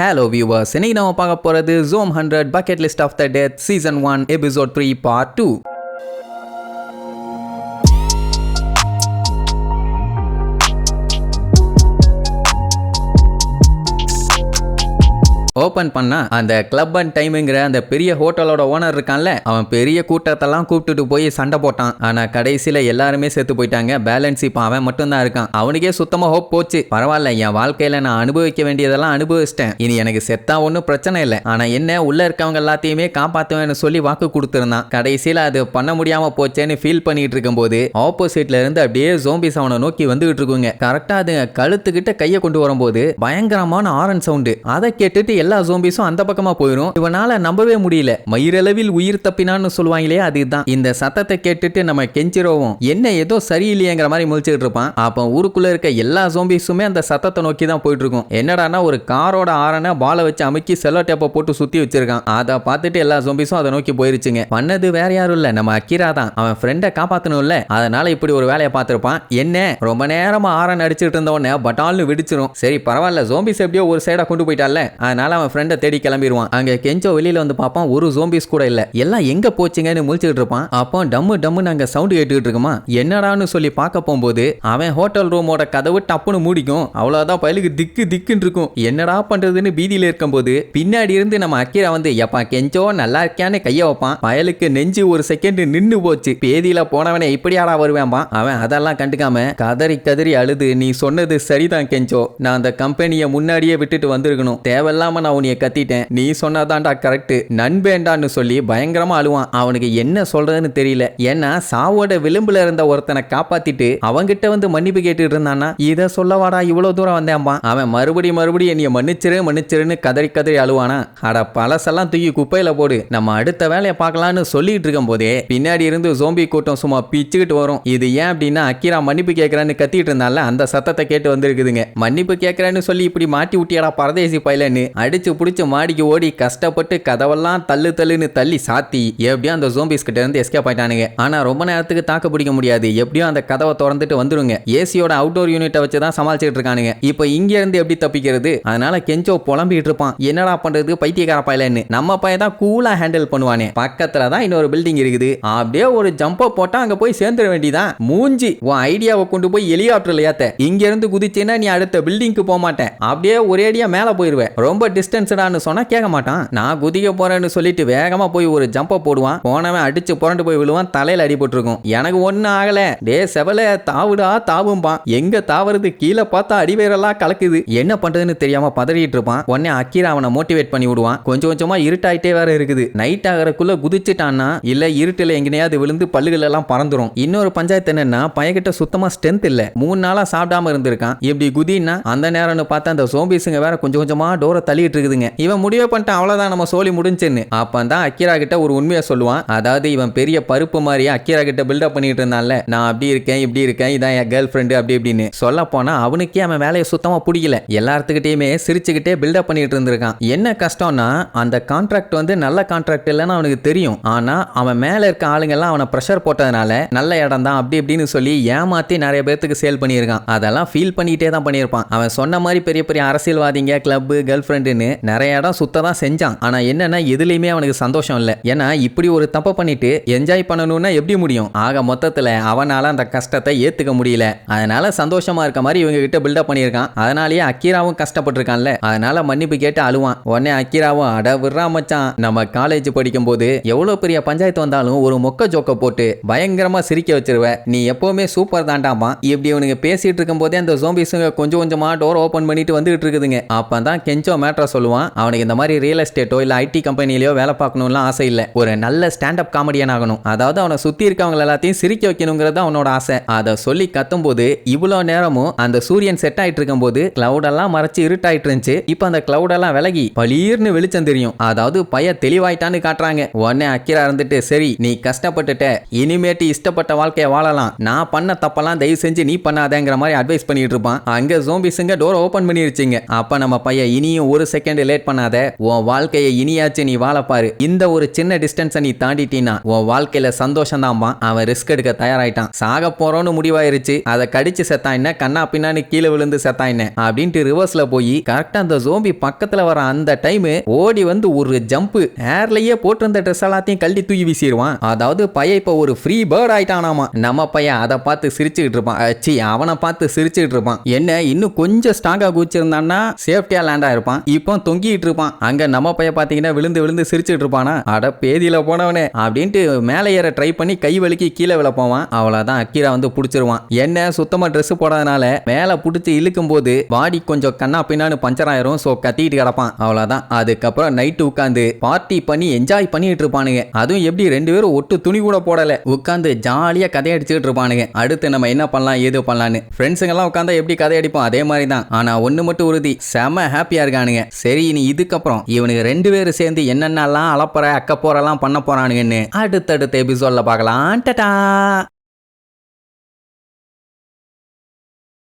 Hello viewers, இன்னைக்கு நாம பார்க்க போறது Zoom 100 Bucket List of the Death Season 1 Episode 3 Part 2. Open பண்ணா அந்த கிளப் அண்ட் டைம்ங்கிற அந்த பெரிய ஹோட்டலோட ஓனர் இருக்கான்ல, அவன் பெரிய கூட்டத்தெல்லாம் கூப்பிட்டுட்டு போய் சண்டை போட்டான். ஆனா கடைசியில எல்லாருமே செத்து போயிட்டாங்க. பேலன்ஸ் இப்ப அவன் மட்டும் தான் இருக்கான். அவனுக்கே சுத்தமா ஹோப் போச்சு. பரவாயில்ல, என் வாழ்க்கையில நான் அனுபவிக்க வேண்டியதெல்லாம் அனுபவிச்சிட்டேன். இனி எனக்கு செத்தா ஒன்றும் பிரச்சனை இல்லை. ஆனா என்ன, உள்ள இருக்கவங்க எல்லாத்தையுமே காப்பாற்றுவேன்னு சொல்லி வாக்கு கொடுத்துருந்தான். கடைசியில அது பண்ண முடியாம போச்சேன்னு ஃபீல் பண்ணிட்டு இருக்கும் போது ஆப்போசிட்ல இருந்து அப்படியே ஜோம்பிஸ் அவனை நோக்கி வந்துகிட்டு இருக்குங்க. கரெக்டா அது கழுத்துக்கிட்ட கையை கொண்டு வரும்போது பயங்கரமான ஆரன் சவுண்டு. அதை கேட்டுட்டு எல்லா ஜோம்பிஸும் அந்த பக்கமா போயிடும். இவனால நம்பவே முடியல. மயிரளவில் உயிர் தப்பினான்னு சொல்லுவாங்களே, அதுதான். இந்த சத்தத்தை கேட்டுட்டு நம்ம கெஞ்சிரோவும் என்ன ஏதோ சரியில்லையேங்கிற மாதிரி முழிச்சுட்டு இருப்பான். அப்ப ஊருக்குள்ள இருக்க எல்லா ஜோம்பிஸுமே அந்த சத்தத்தை நோக்கி தான் போயிட்டு இருக்கும். என்னடானா ஒரு காரோட ஆரனை பாலை வச்சு அமுக்கி செல்லோ டேப்பை போட்டு சுத்தி வச்சிருக்கான். அதை பார்த்துட்டு எல்லா ஜோம்பிஸும் அதை நோக்கி போயிருச்சுங்க. பண்ணது வேற யாரும் இல்ல, நம்ம அக்கிரா தான். அவன் ஃப்ரெண்டை காப்பாத்தணும்ல, அதனால இப்படி ஒரு வேலையை பார்த்திருப்பான். என்ன ரொம்ப நேரமா ஆரன் அடிச்சுட்டு இருந்த உடனே பட்டால்னு வெடிச்சிரும். சரி பரவாயில்ல, ஜோம்பிஸ் எப்படியோ ஒரு சைடா கொண்டு போயிட்டால, அதனால அவன் ஃப்ரெண்டை தேடி கிளம்பிடுவான். அங்க கெஞ்சோ வெளியில வந்து பார்ப்பான், ஒரு ஜோம்பிஸ் கூட இல்ல. எல்லாம் எங்க போச்சுங்கன்னு முழிச்சுட்டு இருப்பான். அப்போ டம்மு டம்முன்னு அங்க சவுண்ட் கேட்டுக்கிட்டு இருக்குமா. என்னடான்னு சொல்லி பார்க்க போகும்போது அவன் ஹோட்டல் ரூமோட கதவு டப்புன்னு மூடிக்கும். அவ்வளவுதான், பயலுக்கு திக்கு திக்குன்னு இருக்கும். என்னடா பண்றதுன்னு பீதியில இருக்கும்போது பின்னாடி இருந்து நம்ம அக்கிரா வந்து எப்பா கெஞ்சோ நல்லா இருக்கியான்னு கைய வைப்பான். பயலுக்கு நெஞ்சு ஒரு செகண்ட் நின்னு போச்சு. பேதியில போனவனே இப்படியாடா வருவேன்பா. அவன் அதெல்லாம் கண்டுக்காம கதறி கதறி அழுது, நீ சொன்னது சரிதான் கெஞ்சோ, நான் அந்த கம்பெனியை முன்னாடியே விட்டுட்டு வந்திருக்கணும். தேவையில்லாம நான் உன்னைய கத்திட்டேன், நீ சொன்னதான்டா கரெக்ட், நண்பேண்டான்னு சொல்லி பயங்கரமா அழுவான். அவனுக்கு என்ன சொல்றதுன்னு தெரியல. ஏன்னா சாவோட விளிம்புல இருந்த ஒருத்தனை காப்பாத்திட்டு அவங்கிட்ட வந்து மன்னிப்பு கேட்டுட்டு இருந்தானா, இத சொல்லவாடா இவ்வளவு தூரம் வந்தேன்பா. அவன் மறுபடியும் என்னைய மன்னிச்சிருன்னு கதறி கதறி அழுவானா. அட பழசெல்லாம் தூக்கி குப்பையில போடு, நம்ம அடுத்த வேலையை பார்க்கலான்னு சொல்லிட்டு இருக்கும் போதே பின்னாடி இருந்து ஜோம்பி கூட்டம் சும்மா பிச்சுக்கிட்டு வரும். இது ஏன் அப்படின்னா அக்கிரா மன்னிப்பு கேட்கறான்னு கத்திட்டு இருந்தால அந்த சத்தத்தை கேட்டு வந்திருக்குதுங்க. மன்னிப்பு கேட்கறேன்னு சொல்லி இப்படி மாட்டி விட்டியாடா பரதேசி பையலன்னு அடிச்சு புடிச்சு மாடிக்கு ஓடி கஷ்டப்பட்டு கதவெல்லாம் தள்ளுன்னு தள்ளி சாத்தி எப்படியோ அந்த ஜோம்பிஸ் கிட்ட இருந்து எஸ்கேப் ஆயிட்டானுங்க. ஆனா ரொம்ப நேரத்துக்கு தாக்கு பிடிக்க முடியாது. எப்படியோ அந்த கதவை திறந்துட்டு வந்துருங்க. ஏசியோட அவுட்டோர் யூனிட்டை வச்சு தான் சமாளிச்சுட்டு இருக்கானுங்க. இப்போ இங்க இருந்து எப்படி தப்பிக்கிறது? அதனால கெஞ்சோ புலம்பிட்டு இருப்பான், என்னடா பண்றது பைத்தியக்கார பையலன்னு. நம்ம பையன் தான் கூலா ஹேண்டில் பண்ணுவானே. பக்கத்துல தான் இன்னொரு பில்டிங் இருக்குது, அப்படியே ஒரு ஜம்பை போட்டா அங்க போய் சேர்ந்துட வேண்டியதான். மூஞ்சி உன் ஐடியாவை கொண்டு போய் ஹெலிகாப்டர்ல ஏத்த. இங்க இருந்து குதிச்சேன்னா நீ அடுத்த பில்டிங்க்கு போக மாட்டேன், அப்படியே ஒரேடியா மேல போயிருவேன். ரொம்ப டிஸ்டன்ஸ்டான்னு சொன்னா கேட்க மாட்டான். நான் குதிக்க போறேன்னு சொல்லிட்டு வேகமா போய் ஒரு ஜம்பை போடுவான். போனவன் அடிச்சு புரண்டு போய் விழுவான், தலையில அடிபட்டு இருக்கும். எனக்கு ஒண்ணு ஆகல, டே செவல தாவுடா தாவும்பான். எங்க தாவறது, கீழே பார்த்தா அடிவேரெல்லாம் கலக்குது. என்ன பண்றதுன்னு தெரியாம பதறிட்டு இருப்பான். உடனே அக்கிரா அவனை மோட்டிவேட் பண்ணி விடுவான். கொஞ்சம் கொஞ்சமா இருட்டாயிட்டே வேற இருக்குது. நைட் ஆகிறதுக்குள்ள குதிச்சுட்டான்னா இல்ல இருட்டுல எங்கனையாவது விழுந்து பல்லுகள் எல்லாம் பறந்துரும். இன்னொரு பஞ்சாயத்து என்னன்னா, பையன்கிட்ட சுத்தமா ஸ்ட்ரென்த் இல்ல. 3 நாளா சாப்பிடாம இருந்திருக்கான். இப்படி குதின்னா அந்த நேரம்னு பார்த்தா அந்த சோம்பிஸுங்க வேற கொஞ்சம் கொஞ்சமா டோரை தள்ளிட்டு இருக்குதுங்க. இவன் முடிவே பண்ணிட்டான், அவ்வளவுதான் நம்ம சோலி முடிஞ்சுன்னு. அப்பதான் அக்கிரா கிட்ட ஒரு உண்மையை சொல்லுவான். அதாவது இவன் பெரிய பருப்பு மாதிரி அக்கிரா கிட்ட பில்டப் பண்ணிட்டு இருந்தான்ல, நான் அப்படி இருக்கேன் இப்படி இருக்கேன், இதான் என் கேர்ள் ஃப்ரெண்டு அப்படி இப்படின்னு. சொல்ல போனா அவனுக்கே அவன் வேலையை சுத்தமா பிடிக்கல. எல்லாத்துக்கிட்டையுமே சிரிச்சுக்கிட்டே பில்டப் பண்ணிட்டு இருந்திருக்கான். என்ன கஷ்டம்னா அந்த கான்ட்ராக்ட் வந்து நல்ல கான்ட்ராக்ட் இல்லைன்னு அவனுக்கு தெரியும். ஆனா அவன் மேல இருக்க ஆளுங்க எல்லாம் அவனை பிரஷர் போட்டதுனால நல்ல இடம் தான் அப்படி இப்படின்னு சொல்லி ஏமாத்தி நிறைய பேருக்கு சேல் பண்ணியிருக்கான். அதெல்லாம் ஃபீல் பண்ணிட்டே தான் பண்ணியிருப்பான். அவன் சொன்ன மாதிரி பெரிய பெரிய அரசியல்வாதிங்க, கிளப், கேர்ள் ஃப்ரெண்டுன்னு நிறைய இடம் சுத்த தான் செஞ்சான். ஆனா என்னன்னா எதுலையுமே அவனுக்கு சந்தோஷம் இல்ல. ஏன்னா இப்படி ஒரு தப்பை பண்ணிட்டு என்ஜாய் பண்ணணும்னா எப்படி முடியும்? ஆக மொத்தத்துல அவனால அந்த கஷ்டத்தை ஏத்துக்க முடியல. அதனால சந்தோஷமா இருக்க மாதிரி இவங்க கிட்ட பில்டப் பண்ணியிருக்கான். அதனாலேயே அக்கிராவும் கஷ்டப்பட்டிருக்கான்ல, அதனால மன்னிப்பு கேட்டு அழுவான். உடனே அக்கிராவும் அட விட்றா மச்சான், நம்ம காலேஜ் படிக்கும் போது எவ்வளவு பெரிய பஞ்சாயத்து வந்தாலும் ஒரு மொக்க ஜோக்க போட்டு பயங்கரமா சிரிக்க வச்சிருவ, நீ எப்பவுமே சூப்பர் தாண்டாமா. இப்படி இவனுங்க பேசிட்டு இருக்கும் போதே அந்த ஜோம்பிஸுங்க கொஞ்சம் கொஞ்சமா டோர் ஓபன் பண்ணிட்டு வந்துட்டு இருக்குதுங்க. அப்பதான் கெஞ்சோ மேட்ரா சொல்லுவான், அவனுக்கு இந்த மாதிரி ரியல் எஸ்டேட்டோ இல்ல ஐடி கம்பெனிலயோ வேலை பார்க்கணும்லாம் ஆசை இல்ல, ஒரு நல்ல ஸ்டாண்டப் காமெடியன் ஆகணும். அதாவது அவனை சுத்தி இருக்கவங்க எல்லாத்தையும் சிரிக்க வைக்கணுங்கிறது அவனோட ஆசை. அதை சொல்லி கத்தும் போது இவ்வளவு நேரமும் அந்த சூரியன் செட் ஆயிட்டு இருக்கும் போது கிளவுட் எல்லாம் மறைச்சு இருட்டாயிட்டு இருந்துச்சு. இப்ப அந்த கிளவுட் எல்லாம் விலகி பளீர்னு வெளிச்சம் தெரியும். அதாவது பைய தெளிவாயிட்டான்னு காட்டுறாங்க. உடனே அக்கிரா இருந்துட்டு, சரி நீ கஷ்டப்பட்டுட்ட, இனிமேட்டு இஷ்டப்பட்ட வாழ்க்கையை வாழலாம், நான் பண்ண தப்பெல்லாம் தயவு செஞ்சு நீ பண்ணாதேங்கிற மாதிரி அட்வைஸ் பண்ணிட்டு இருப்பான். அங்க ஜோம்பிஸுங்க டோர் ஓபன் பண்ணிருச்சுங்க. அப்ப நம்ம பையன் இனியும் ஒரு செகண்ட் லேட் பண்ணாத, உன் வாழ்க்கையை இனியாச்சு நீ வாழப்பாரு. இந்த ஒரு சின்ன டிஸ்டன்ஸை நீ தாண்டிட்டீனா உன் வாழ்க்கையில சந்தோஷம் தான்பா. அவன் ரிஸ்க் எடுக்க தயாராயிட்டான். சாக போறோன்னு முடிவாயிருச்சு. அதை கடிச்சு செத்தான் என்ன, கண்ணா பின்னான்னு கீழே விழுந்து செத்தான் என்ன அப்படின்ட்டு ரிவர்ஸ்ல போய் கரெக்டா அந்த ஜோம்பி பக்கத்துல வர அந்த டைம் ஓடி வந்து ஒரு ஜம்ப் ஏர்லயே போட்டிருந்த ட்ரெஸ் எல்லாத்தையும் கழட்டி தூக்கி வீசிடுவான். அதாவது பையன் இப்ப ஒரு ஃப்ரீ பேர்ட் ஆயிட்டானாமா. நம்ம பையன் அதை பார்த்து சிரிச்சுக்கிட்டு இருப்பான். அவனை பார்த்து சிரிச்சுக்கிட்டு இருப்பான். என்ன இன்னும் கொஞ்சம் ஸ்ட்ராங்கா குதிச்சிருந்தான்னா சேஃப்டியா லேண்டா இருப்பான். இப்போ தொங்கிட்டு இருப்பான். அங்க நம்ம பையன் பாத்தீங்கன்னா விழுந்து விழுந்து சிரிச்சுட்டு இருப்பானா. அட பேதியில போனவனே அப்படின்ட்டு மேலே ஏற ட்ரை பண்ணி கை வலிக்கு கீழே விழ போவான். அவ்வளவுதான் அக்கீரா வந்து புடிச்சிருவான். என்ன சுத்தமா ட்ரெஸ் போடாதனால மேல புடிச்சு இழுக்கும் போது பாடி கொஞ்சம் கண்ணா பின்னான்னு பஞ்சர் ஆயிரும். சோ கத்திட்டு கிடப்பான். அவ்வளவுதான். அதுக்கப்புறம் நைட்டு உட்காந்து பார்ட்டி பண்ணி என்ஜாய் பண்ணிட்டு இருப்பானுங்க. அதுவும் எப்படி 2 பேரும் ஒட்டு துணி கூட போடல, உட்காந்து ஜாலியா கதையடிச்சுட்டு இருப்பானுங்க. அடுத்து நம்ம என்ன பண்ணலாம் ஏது பண்ணலான்னு ஃப்ரெண்ட்ஸுங்க எல்லாம் உட்காந்தா எப்படி கதையடிப்போம் அதே மாதிரி தான். ஆனா ஒண்ணு மட்டும் உறுதி, செம ஹாப்பியா இருக்கானுங்க. சரி இனி இதுக்கப்புறம் இவனுக்கு 2 பேரும் சேர்ந்து என்னென்னலாம் அலப்பற அக்க போறலாம் பண்ண போறானுங்கன்னு அடுத்தடுத்த எபிசோட்ல பார்க்கலாம். டடா.